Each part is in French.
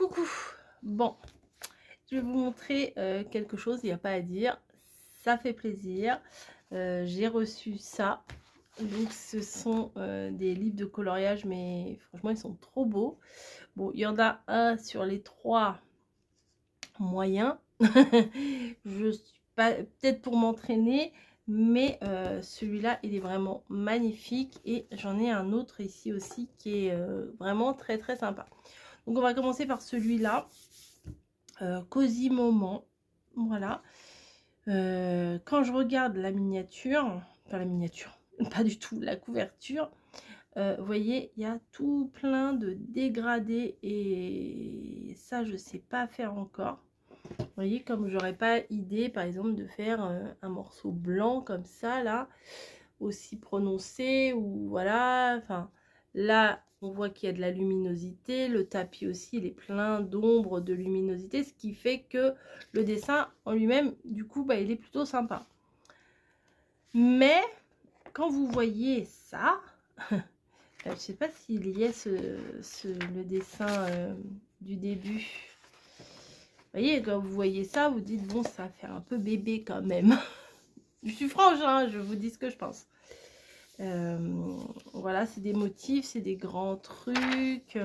Coucou. Bon, je vais vous montrer quelque chose, il n'y a pas à dire. Ça fait plaisir. J'ai reçu ça. Donc ce sont des livres de coloriage, mais franchement ils sont trop beaux. Bon, il y en a un sur les trois moyens. Je suis pas peut-être pour m'entraîner, mais celui-là il est vraiment magnifique. Et j'en ai un autre ici aussi qui est vraiment très très sympa. Donc on va commencer par celui-là. Cosy Moment, voilà. Quand je regarde la miniature, pas la miniature, pas du tout, la couverture, vous voyez, il y a tout plein de dégradés et ça, je sais pas faire encore. Vous voyez, comme j'aurais pas idée, par exemple, de faire un morceau blanc comme ça, là, aussi prononcé, ou voilà, enfin, là, on voit qu'il y a de la luminosité, le tapis aussi, il est plein d'ombre, de luminosité, ce qui fait que le dessin en lui-même, du coup, bah, il est plutôt sympa. Mais, quand vous voyez ça, je sais pas s'il y a le dessin du début. Vous voyez, quand vous voyez ça, vous dites, bon, ça fait un peu bébé quand même. Je suis franche, hein, je vous dis ce que je pense. Voilà, c'est des motifs, c'est des grands trucs.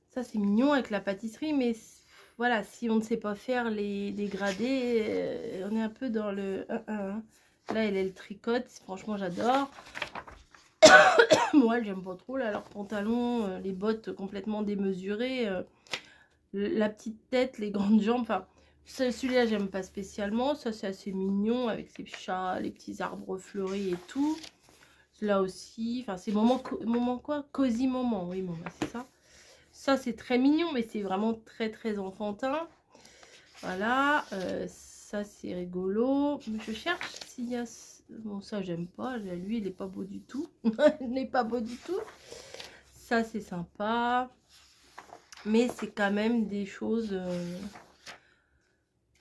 Ça, c'est mignon avec la pâtisserie, mais voilà, si on ne sait pas faire les dégradés, on est un peu dans le 1-1. Là, elle le tricote, franchement, j'adore. Moi, j'aime pas trop, là, leurs pantalons, les bottes complètement démesurées, la petite tête, les grandes jambes, enfin... Celui-là, j'aime pas spécialement. Ça, c'est assez mignon avec ses chats, les petits arbres fleuris et tout. Là aussi, enfin, c'est moment quoi? Cosy moment, oui, bon, bah, c'est ça. Ça, c'est très mignon, mais c'est vraiment très, très enfantin. Voilà, ça, c'est rigolo. Je cherche s'il y a... Bon, ça, j'aime pas. Lui, il n'est pas beau du tout. Il n'est pas beau du tout. Ça, c'est sympa. Mais c'est quand même des choses...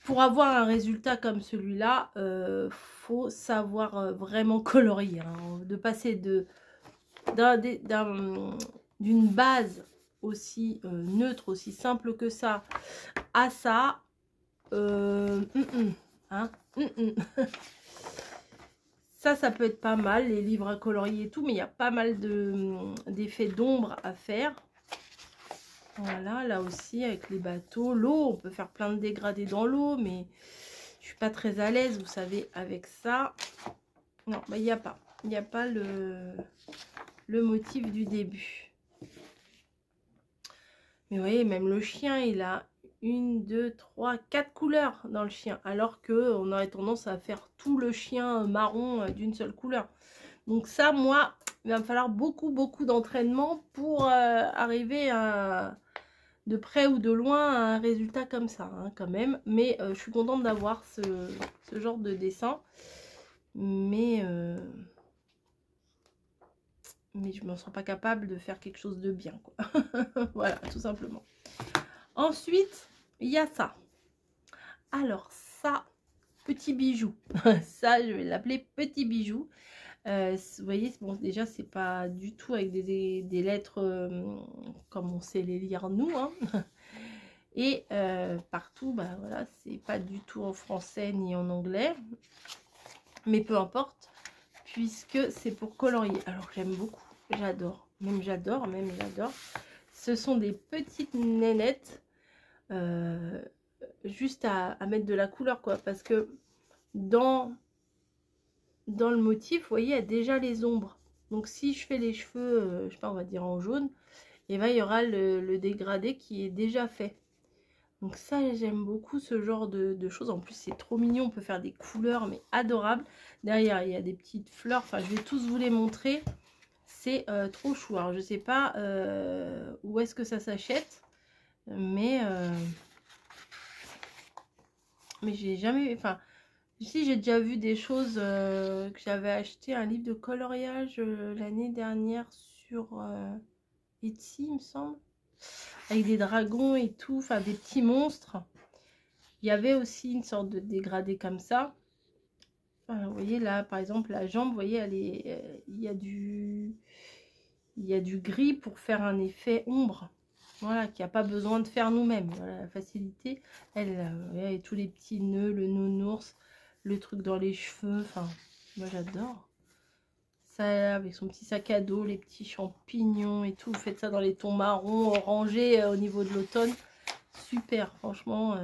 Pour avoir un résultat comme celui-là, faut savoir vraiment colorier. Hein. De passer d'une base aussi neutre, aussi simple que ça, à ça, hein, ça peut être pas mal, les livres à colorier et tout, mais il y a pas mal d'effets d'ombre à faire. Voilà, là aussi, avec les bateaux, l'eau, on peut faire plein de dégradés dans l'eau, mais je suis pas très à l'aise, vous savez, avec ça. Non, bah, il n'y a pas. Il n'y a pas le motif du début. Mais vous voyez, même le chien, il a 1, 2, 3, 4 couleurs dans le chien. Alors qu'on aurait tendance à faire tout le chien marron d'une seule couleur. Donc ça, moi, il va me falloir beaucoup, beaucoup d'entraînement pour arriver à... de près ou de loin à un résultat comme ça, hein, quand même. Mais je suis contente d'avoir ce genre de dessin. Mais je ne me sens pas capable de faire quelque chose de bien, quoi. Voilà, tout simplement. Ensuite, il y a ça. Alors ça, petit bijou. Ça, je vais l'appeler petit bijou. Vous voyez, bon, déjà, c'est pas du tout avec des lettres comme on sait les lire nous, hein. Et partout, bah voilà, c'est pas du tout en français ni en anglais. Mais peu importe, puisque c'est pour colorier. Alors j'aime beaucoup, j'adore, même j'adore. Ce sont des petites nénettes, juste à mettre de la couleur, quoi. Parce que dans le motif, vous voyez, il y a déjà les ombres. Donc si je fais les cheveux, je sais pas, on va dire en jaune, et ben il y aura le dégradé qui est déjà fait. Donc ça, j'aime beaucoup ce genre de choses. En plus, c'est trop mignon. On peut faire des couleurs, mais adorables. Derrière, il y a des petites fleurs. Enfin, je vais tous vous les montrer. C'est trop chou. Alors, je sais pas où est-ce que ça s'achète. Mais j'ai jamais... Enfin, si j'ai déjà vu des choses que j'avais acheté. Un livre de coloriage l'année dernière sur Etsy, il me semble. Avec des dragons et tout, enfin des petits monstres. Il y avait aussi une sorte de dégradé comme ça. Enfin, vous voyez là, par exemple, la jambe, vous voyez, elle est, il y a du gris pour faire un effet ombre. Voilà, qui n'a pas besoin de faire nous-mêmes. Voilà, la facilité, elle, tous les petits nœuds, le nounours, le truc dans les cheveux. Enfin, moi j'adore. Ça, avec son petit sac à dos, les petits champignons et tout. Vous faites ça dans les tons marrons, orangés au niveau de l'automne. Super, franchement.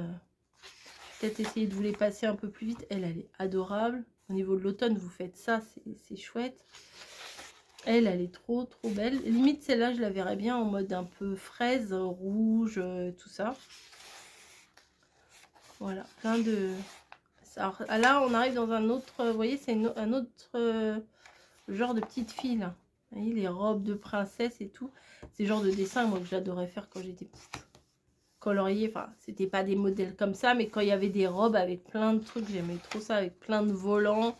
Peut-être essayer de vous les passer un peu plus vite. Elle est adorable. Au niveau de l'automne, vous faites ça, c'est chouette. Elle est trop belle. Limite, celle-là, je la verrais bien en mode un peu fraise, rouge, tout ça. Voilà, plein de... Alors, là, on arrive dans un autre... Vous voyez, c'est un autre genre de petite fille, là. Vous voyez, les robes de princesse et tout. C'est le genre de dessin, moi, que j'adorais faire quand j'étais petite. Colorier, enfin, c'était pas des modèles comme ça, mais quand il y avait des robes avec plein de trucs, j'aimais trop ça, avec plein de volants.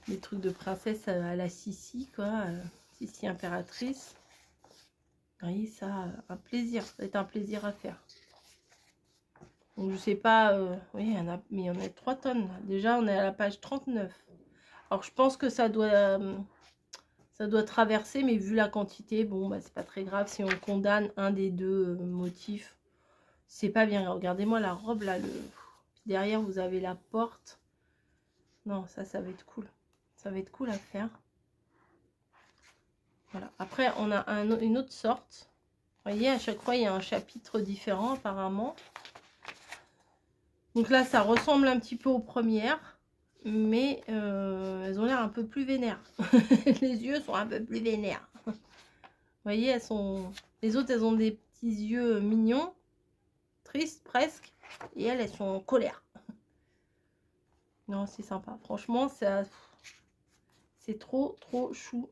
Des trucs de princesse à la Sissi, quoi. Sissi impératrice. Vous voyez, ça, un plaisir. Ça va être un plaisir à faire. Donc, je sais pas... oui, mais il y en a 3 tonnes. Là. Déjà, on est à la page 39. Alors, je pense que ça doit traverser, mais vu la quantité, bon, bah, c'est pas très grave. Si on condamne un des deux motifs, c'est pas bien. Regardez-moi la robe, là. Derrière, vous avez la porte. Non, ça va être cool. Ça va être cool à faire. Voilà. Après, on a une autre sorte. Vous voyez, à chaque fois, il y a un chapitre différent, apparemment. Donc là, ça ressemble un petit peu aux premières. Mais elles ont l'air un peu plus vénères. Les yeux sont un peu plus vénères. Vous voyez, elles sont... Les autres, elles ont des petits yeux mignons. Tristes, presque. Et elles sont en colère. Non, c'est sympa. Franchement, c'est trop chou.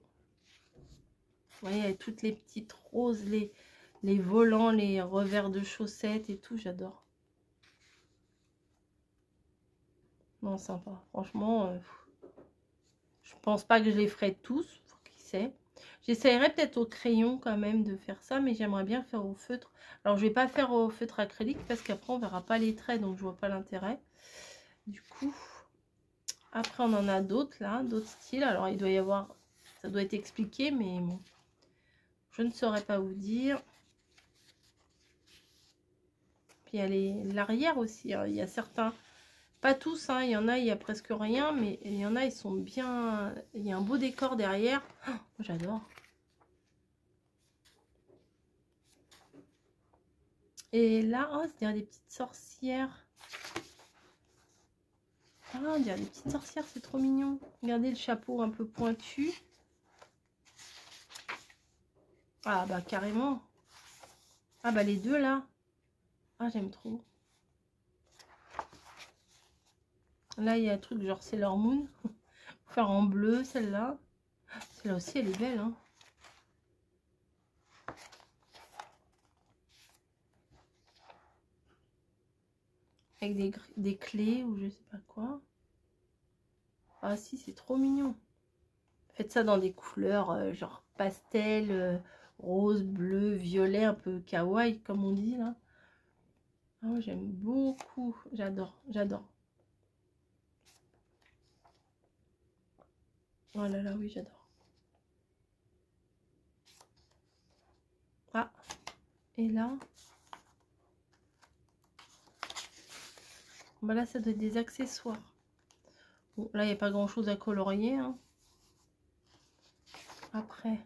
Vous voyez, avec toutes les petites roses, les volants, les revers de chaussettes et tout, j'adore. Non, sympa. Franchement, je pense pas que je les ferai tous, qui sait. J'essayerai peut-être au crayon quand même de faire ça, mais j'aimerais bien faire au feutre. Alors, je vais pas faire au feutre acrylique parce qu'après, on verra pas les traits, donc je vois pas l'intérêt. Du coup, après, on en a d'autres là, d'autres styles. Alors, il doit y avoir... Ça doit être expliqué, mais bon, je ne saurais pas vous dire. Puis, il y a l'arrière aussi. Hein. Il y a certains... Pas tous, hein. Il y en a, il y a presque rien, mais il y en a, ils sont bien... Il y a un beau décor derrière. Oh, j'adore. Et là, oh, c'est des petites sorcières. Ah, on dirait des petites sorcières, c'est trop mignon. Regardez le chapeau un peu pointu. Ah, bah carrément. Ah, bah les deux là. Ah, j'aime trop. Là, il y a un truc genre Sailor Moon. Faire en bleu, celle-là. Celle-là aussi, elle est belle, hein. Avec des clés ou je sais pas quoi. Ah si, c'est trop mignon. Faites ça dans des couleurs genre pastel, rose, bleu, violet, un peu kawaii comme on dit là. Ah, j'aime beaucoup. J'adore, j'adore. Oh là là, oui, j'adore. Ah, et là... Bah là, ça doit être des accessoires. Bon, là, il n'y a pas grand-chose à colorier. Hein. Après,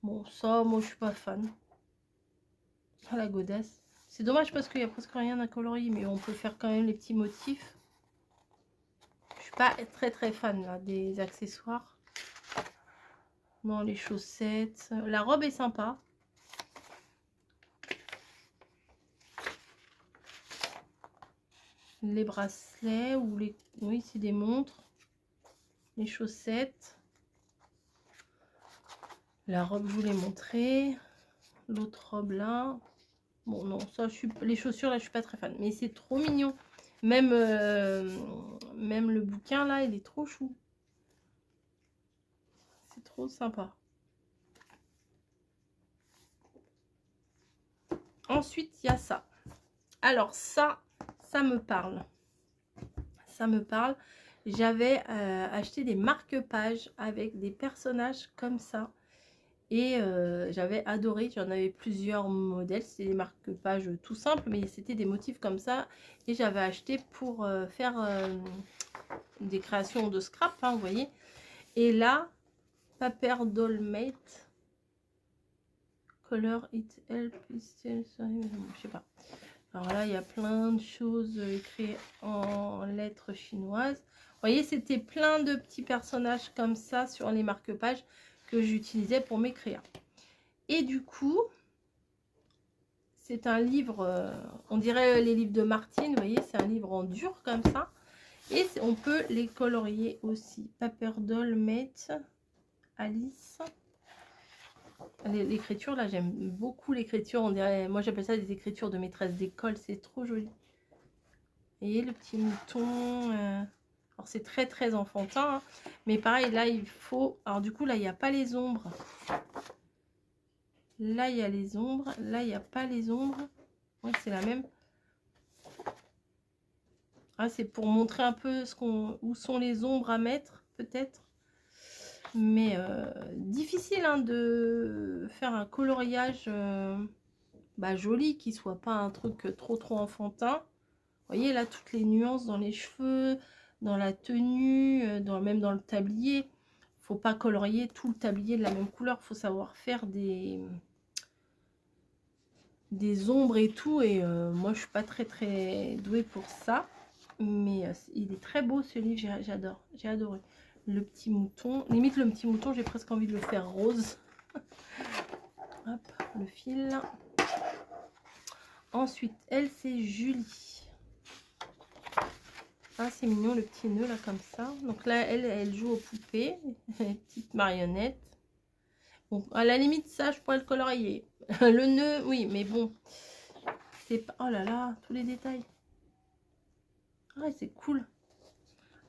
bon, ça, moi, je suis pas fan. Ah, la godasse. C'est dommage parce qu'il n'y a presque rien à colorier, mais on peut faire quand même les petits motifs. Je suis pas très fan là, des accessoires. Non, les chaussettes. La robe est sympa. Les bracelets ou les... Oui, c'est des montres. Les chaussettes. La robe, je vous l'ai montré. L'autre robe là. Bon, non, ça, les chaussures là, je suis pas très fan. Mais c'est trop mignon. Même le bouquin là, il est trop chou. C'est trop sympa. Ensuite, il y a ça. Alors ça me parle. Ça me parle. J'avais acheté des marque-pages avec des personnages comme ça. Et j'avais adoré, j'en avais plusieurs modèles, c'était des marque-pages tout simples, mais c'était des motifs comme ça. Et j'avais acheté pour faire des créations de scrap, hein, vous voyez. Et là, Paper Doll Mate, Color It Help, je sais pas. Alors là, il y a plein de choses écrites en lettres chinoises. Vous voyez, c'était plein de petits personnages comme ça sur les marque-pages que j'utilisais pour mes créas. Et du coup, c'est un livre, on dirait les livres de Martine, vous voyez, c'est un livre en dur comme ça. Et on peut les colorier aussi. Paper Doll Mate, Alice. L'écriture, là, j'aime beaucoup l'écriture. On dirait, moi, j'appelle ça des écritures de maîtresse d'école. C'est trop joli. Vous voyez, le petit mouton. Alors, c'est très, très enfantin. Hein. Mais pareil, là, il faut... Alors, du coup, là, il n'y a pas les ombres. Là, il y a les ombres. Là, il n'y a pas les ombres. Ouais, c'est la même. Ah, c'est pour montrer un peu où sont les ombres à mettre, peut-être. Mais difficile hein, de faire un coloriage joli, qui soit pas un truc trop enfantin. Vous voyez là, toutes les nuances dans les cheveux, dans la tenue, même dans le tablier. Faut pas colorier tout le tablier de la même couleur. Faut savoir faire des ombres et tout. Et moi, je suis pas très douée pour ça. Mais il est très beau ce livre, j'adore, j'ai adoré. Le petit mouton, limite le petit mouton, j'ai presque envie de le faire rose. Hop, le fil. Ensuite, elle, c'est Julie. Ah, c'est mignon le petit nœud là comme ça. Donc là, elle joue aux poupées, les petites marionnettes. Bon, à la limite, ça, je pourrais le colorier. Le nœud, oui, mais bon. C'est pas... Oh là là, tous les détails. Ah, c'est cool.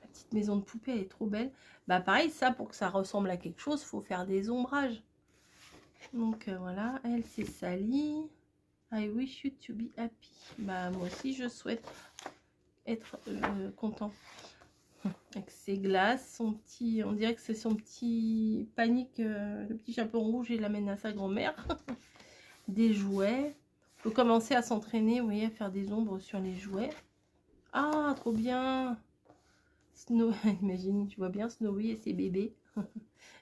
La petite maison de poupée, elle est trop belle. Bah pareil, ça, pour que ça ressemble à quelque chose, il faut faire des ombrages. Donc voilà, elle, c'est Sally. I wish you to be happy. Bah moi aussi, je souhaite être content. Avec ses glaces, son petit... On dirait que c'est son petit panique, le petit chapeau rouge, il l'amène à sa grand-mère. Des jouets. Il faut commencer à s'entraîner, vous voyez, à faire des ombres sur les jouets. Ah, trop bien! Snow, imagine, tu vois bien Snowy et ses bébés.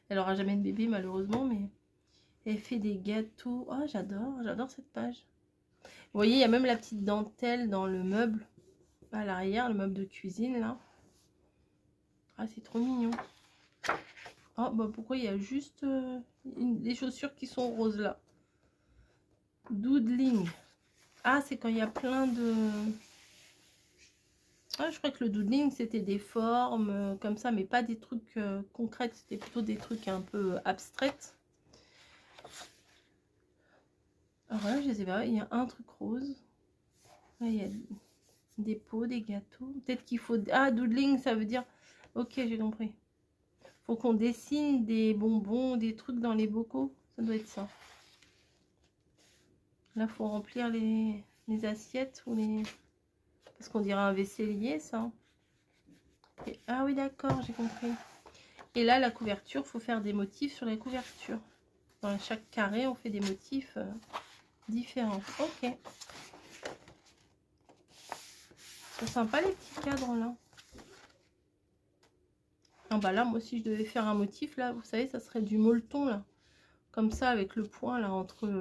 Elle aura jamais de bébé malheureusement, mais elle fait des gâteaux. Oh, j'adore cette page. Vous voyez, il y a même la petite dentelle dans le meuble à l'arrière, le meuble de cuisine là. Ah, c'est trop mignon. Oh, bah pourquoi il y a juste des chaussures qui sont roses là? Doodling. Ah, c'est quand il y a plein de... Ah, je crois que le doodling, c'était des formes comme ça, mais pas des trucs concrets. C'était plutôt des trucs un peu abstraits. Alors là, je sais pas, il y a un truc rose. Là, il y a des pots, des gâteaux. Peut-être qu'il faut... Ah, doodling, ça veut dire... Ok, j'ai compris. Faut qu'on dessine des bonbons, des trucs dans les bocaux. Ça doit être ça. Là, faut remplir les assiettes ou les... Parce qu'on dirait un vaisselier, ça. Et... Ah oui, d'accord, j'ai compris. Et là, la couverture, faut faire des motifs sur la couverture. Dans chaque carré, on fait des motifs différents. Ok. C'est sympa les petits cadres là. Ah bah là, moi, si je devais faire un motif, là, vous savez, ça serait du molleton là. Comme ça, avec le point là,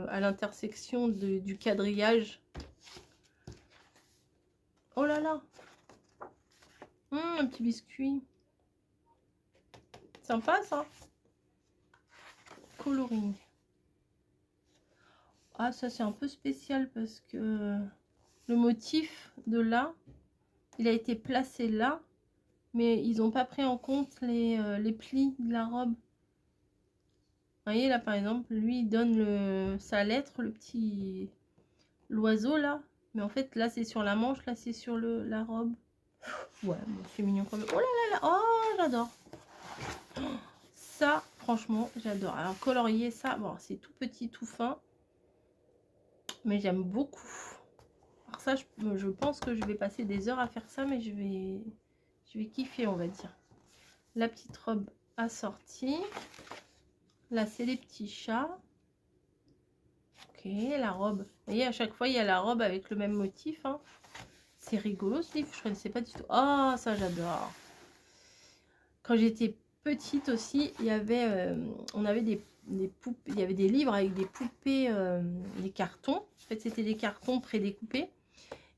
à l'intersection du quadrillage. Oh là là. Un petit biscuit. Sympa ça. Coloring. Ah, ça c'est un peu spécial parce que le motif de là, il a été placé là, mais ils n'ont pas pris en compte les plis de la robe. Vous voyez là par exemple, lui il donne sa lettre, l'oiseau là, mais en fait là c'est sur la manche, là c'est sur la robe. Ouais, bon, c'est mignon quand même. Oh là là là, oh j'adore. Ça franchement j'adore. Alors colorier ça, bon c'est tout petit, tout fin, mais j'aime beaucoup. Alors ça je pense que je vais passer des heures à faire ça, mais je vais kiffer on va dire. La petite robe assortie. Là, c'est les petits chats. Ok, la robe. Vous voyez, à chaque fois, il y a la robe avec le même motif. Hein. C'est rigolo ce livre, je ne connaissais pas du tout. Oh, ça, j'adore. Quand j'étais petite aussi, il y avait, on avait des poupées, il y avait des livres avec des poupées, des cartons. En fait, c'était des cartons prédécoupés.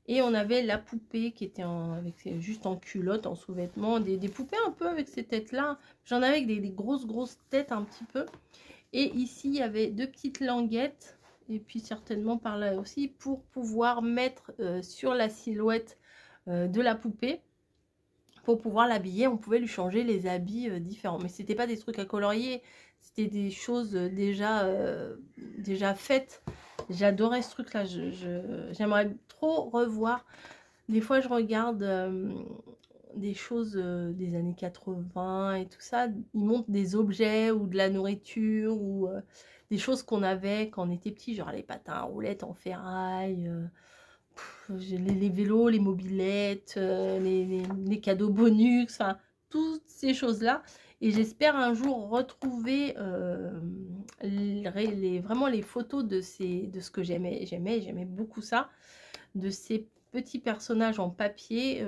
Et on avait la poupée qui était juste en culotte, en sous-vêtements. Des poupées un peu avec ces têtes-là. J'en avais avec des grosses têtes un petit peu. Et ici, il y avait 2 petites languettes. Et puis certainement par là aussi, pour pouvoir mettre sur la silhouette de la poupée. Pour pouvoir l'habiller, on pouvait lui changer les habits différents. Mais c'était pas des trucs à colorier. C'était des choses déjà faites. J'adorais ce truc-là. J'aimerais trop revoir. Des fois, je regarde des choses des années 80 et tout ça. Ils montrent des objets ou de la nourriture ou des choses qu'on avait quand on était petit, genre les patins à roulettes en ferraille, les vélos, les mobylettes, les cadeaux bonus, enfin, toutes ces choses-là. Et j'espère un jour retrouver vraiment les photos de ce que j'aimais beaucoup ça, de ces petits personnages en papier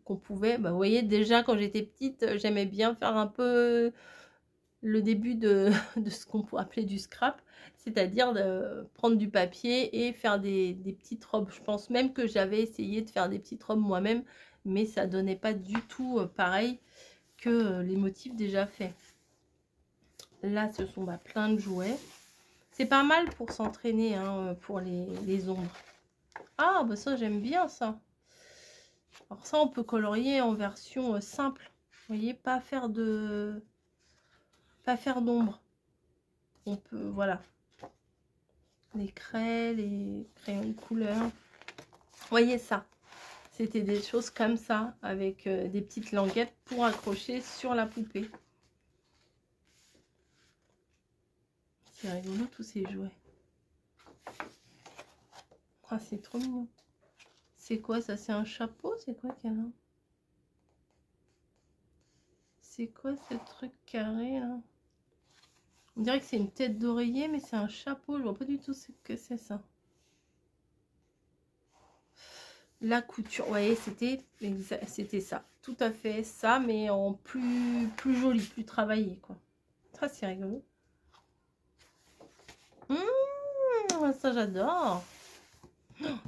qu'on pouvait, vous voyez, déjà quand j'étais petite, j'aimais bien faire un peu le début de ce qu'on peut appeler du scrap, c'est-à-dire de prendre du papier et faire des petites robes. Je pense même que j'avais essayé de faire des petites robes moi-même, mais ça donnait pas du tout pareil que les motifs déjà faits. Là, ce sont plein de jouets. C'est pas mal pour s'entraîner, hein, pour les ombres. Ah, bah ça, j'aime bien ça. Alors ça, on peut colorier en version simple. Vous voyez, pas faire d'ombre. On peut, voilà. Les craies, les crayons de couleur. Vous voyez ça. C'était des choses comme ça, avec des petites languettes pour accrocher sur la poupée. C'est rigolo tous ces jouets. Ah, c'est trop mignon. C'est quoi ça? C'est un chapeau? C'est quoi qu'elle a? C'est quoi ce truc carré là? On dirait que c'est une tête d'oreiller, mais c'est un chapeau. Je vois pas du tout ce que c'est ça. La couture, vous voyez, c'était ça. Tout à fait ça, mais en plus joli, plus travaillé, quoi. Ça, c'est rigolo. Ça, j'adore.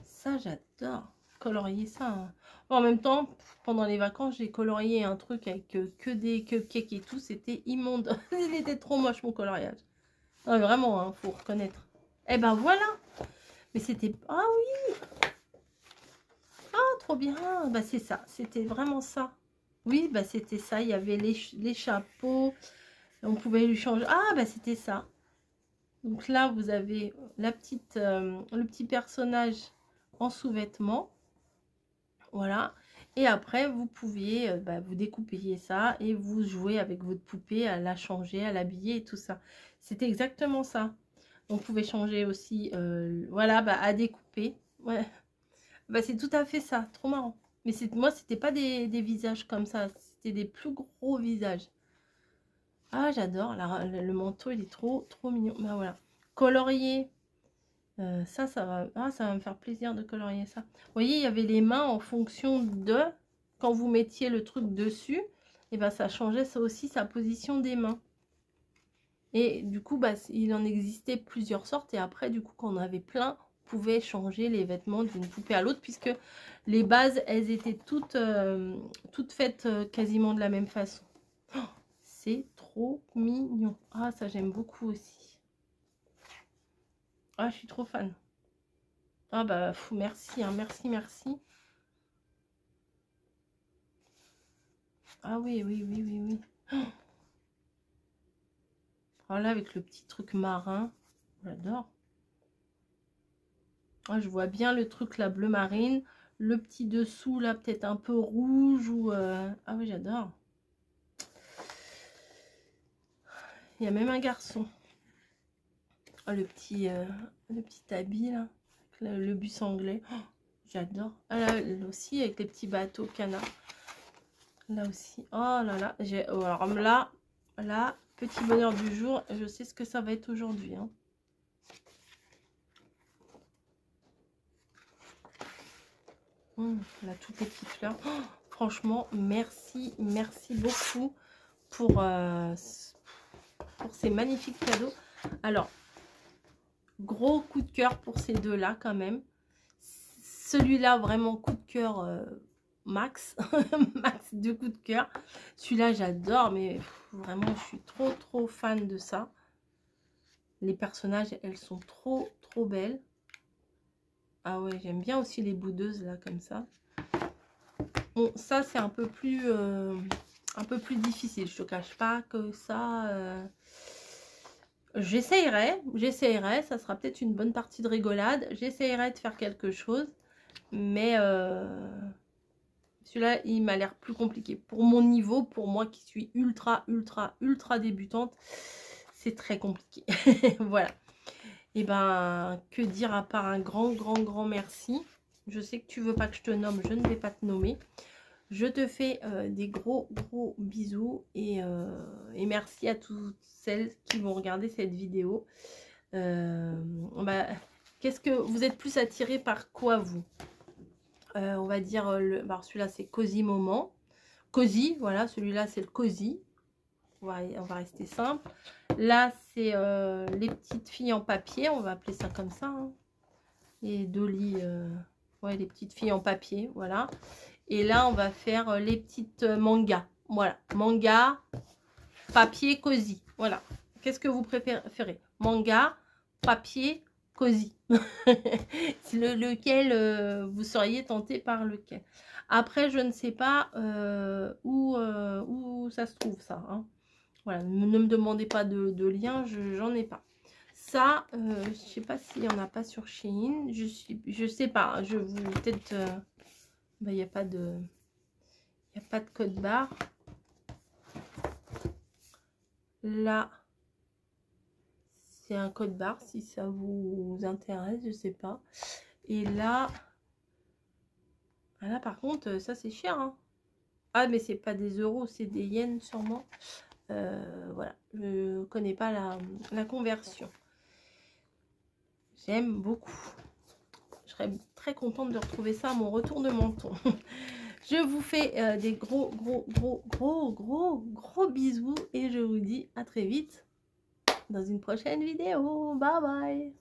Ça, j'adore. Colorier ça. Hein. En même temps, pendant les vacances, j'ai colorié un truc avec que des cupcakes et tout. C'était immonde. Il était trop moche, mon coloriage. Non, vraiment, hein, faut reconnaître. Eh ben voilà. Mais c'était... Ah oui. Ah, trop bien. Bah, c'est ça. C'était vraiment ça. Oui, bah, c'était ça. Il y avait les chapeaux. On pouvait lui changer. Ah, bah, c'était ça. Donc là, vous avez le petit personnage en sous-vêtements. Voilà. Et après, vous pouviez, vous découpiez ça et vous jouez avec votre poupée à la changer, à l'habiller et tout ça. C'était exactement ça. On pouvait changer aussi, voilà, à découper. Ouais. C'est tout à fait ça. Trop marrant. Mais moi, c'était pas des visages comme ça. C'était des plus gros visages. Ah, j'adore. Le manteau, il est trop mignon. Ben voilà. Colorier. Ça va. Ah, ça va me faire plaisir de colorier ça. Vous voyez, il y avait les mains en fonction de... Quand vous mettiez le truc dessus, et ben ça changeait ça aussi sa position des mains. Et du coup, il en existait plusieurs sortes. Et après, du coup, quand on avait plein, on pouvait changer les vêtements d'une poupée à l'autre. Puisque les bases, elles étaient toutes faites quasiment de la même façon. Oh, c'est trop mignon. Ah, ça, j'aime beaucoup aussi. Ah, je suis trop fan. Ah, merci, hein, merci. Ah oui. Oh. Alors là, avec le petit truc marin, j'adore. Ah, je vois bien le truc là, bleu marine. Le petit dessous là, peut-être un peu rouge ou... Ah oui, j'adore. Il y a même un garçon. Ah, le petit habit là. Le bus anglais. Oh, j'adore. Ah là aussi, avec les petits bateaux canards. Là aussi. Oh là là. Alors là, petit bonheur du jour. Je sais ce que ça va être aujourd'hui. Hein. Là, toutes les petites fleurs. Oh, franchement, merci beaucoup pour ces magnifiques cadeaux. Alors, gros coup de cœur pour ces deux-là quand même. Celui-là, vraiment coup de cœur max. Max de coup de cœur. Celui-là, j'adore, mais vraiment, je suis trop fan de ça. Les personnages, elles sont trop belles. Ah ouais, j'aime bien aussi les boudeuses, là, comme ça. Bon, ça, c'est un peu plus difficile. Je te cache pas que ça... J'essayerai. Ça sera peut-être une bonne partie de rigolade. J'essayerai de faire quelque chose. Mais celui-là, il m'a l'air plus compliqué. Pour mon niveau, pour moi qui suis ultra débutante, c'est très compliqué. Voilà. Et ben, que dire à part un grand merci. Je sais que tu veux pas que je te nomme, je ne vais pas te nommer. Je te fais des gros bisous et merci à toutes celles qui vont regarder cette vidéo. Qu'est-ce que vous êtes plus attirés par quoi, vous? On va dire, celui-là c'est Cosy Moment. Cosy, voilà, celui-là c'est le Cosy. On va rester simple. Là, c'est les petites filles en papier, on va appeler ça comme ça. Hein. Les Dolly, ouais, les petites filles en papier, voilà. Et là, on va faire les petites mangas. Voilà, manga, papier, cosy. Voilà. Qu'est-ce que vous préférez? Manga, papier, cosy. C'est lequel vous seriez tenté par lequel? Après, je ne sais pas où ça se trouve, ça. Hein. Voilà, ne me demandez pas de lien, j'en ai pas. Ça, je sais pas s'il n'y en a pas sur Shein. Je sais pas. Je vous peut-être. Il n'y a pas de code barre. Là, c'est un code barre si ça vous intéresse, je sais pas. Et là, par contre, ça c'est cher. Hein. Ah, mais c'est pas des euros, c'est des yens sûrement. Voilà, je connais pas la conversion. J'aime beaucoup. Je serais très contente de retrouver ça à mon retour de menton. Je vous fais des gros bisous et je vous dis à très vite dans une prochaine vidéo. Bye bye.